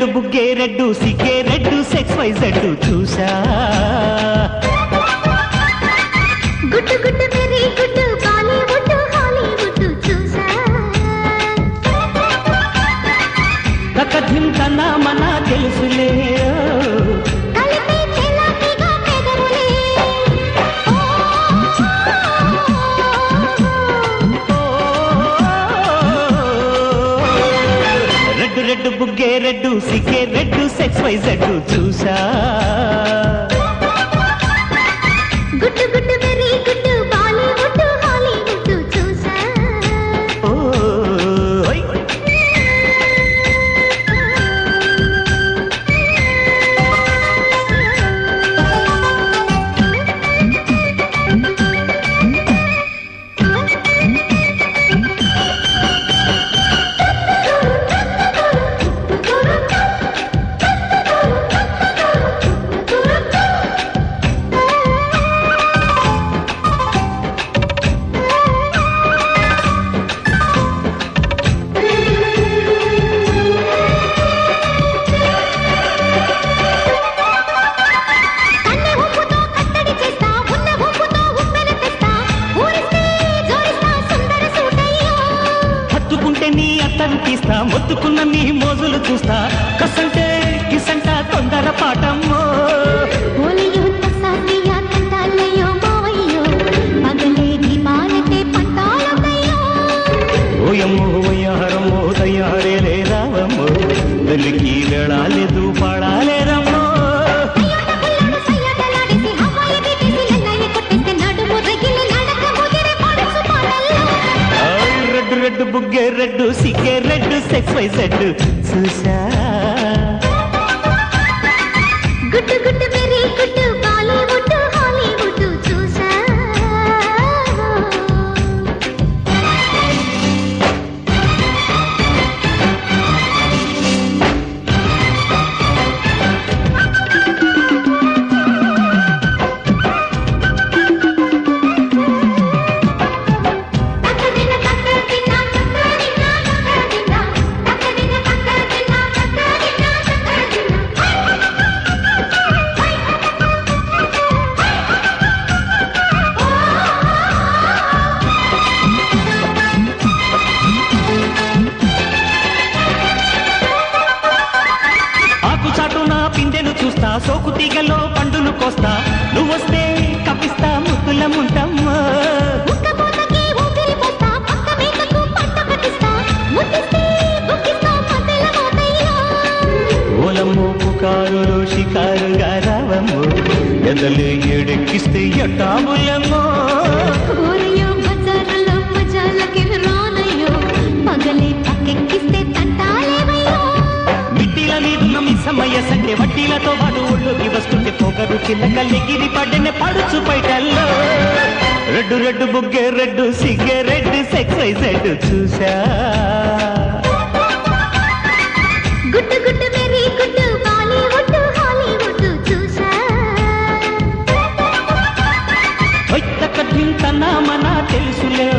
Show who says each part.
Speaker 1: red బుగ్గే red సిగ్గే red sex Y Z చూసా
Speaker 2: గుట్టు గుట్టు వెరీ గుట్టు బాలీవుడ్ హాలీవుడ్ చూసా
Speaker 1: కథిం కన్నా మన తెలుసులే
Speaker 2: కలిపే చెలాకిగా పెదవులే
Speaker 1: రెడ్డు రెడ్డు బుగ్గే రెడ్డు సిగ్గే రెడ్డు సెక్స్ వై జెడ్డు చూసా
Speaker 2: గుట్టు గుట్టు వెరీ గుట్టు బాలీవుడ్ హాలీవుడ్ చూసా
Speaker 1: ఓయ్ తీస్తా మొత్తుకున్న నీ మోజులు చూస్తా కసంటే కిసంట తొందర పాటమ్మో ఓయమ్మో వయ్యారమ్మో తయారే లేదావమ్మో వెలికి వెళ్ళాలేదు పాడాలేదమ్మో రెడ్డు రెడ్డు బుగ్గే రెడ్డు సిగ్గే రెడ్డు సెక్స్ వై జెడ్డు చూసా
Speaker 2: గుట్టు గుట్టు వెరీ గుట్టు బాలీవుడ్ హాలీవుడ్ చూసా
Speaker 1: చూస్తా సోకు తీగలో పండును కోస్తా నువ్వొస్తే కప్పిస్తా ముద్దులముంటమ్మా ఓలమ్మో పుకారులో షికారుగా రావమ్మో ఎదలు ఎడెక్కిస్తే ఎట్టాములమ్మో సమయ సంఖ్య వడ్డీలతో వాడు ఒళ్ళోకి వస్తుంటే పొగరు చిల్లకల్లిగిరి పడ్డనే పడుచు బయటల్లో రెడ్డు రెడ్డు బుగ్గే రెడ్డు సిగ్గే రెడ్డు సెక్స్ వై జెడ్డు చూసా
Speaker 2: గుట్టు గుట్టు వెరీ గుట్టు బాలీవుడ్ హాలీవుడ్ చూసా
Speaker 1: కథిం కన్నా మన తెలుసులే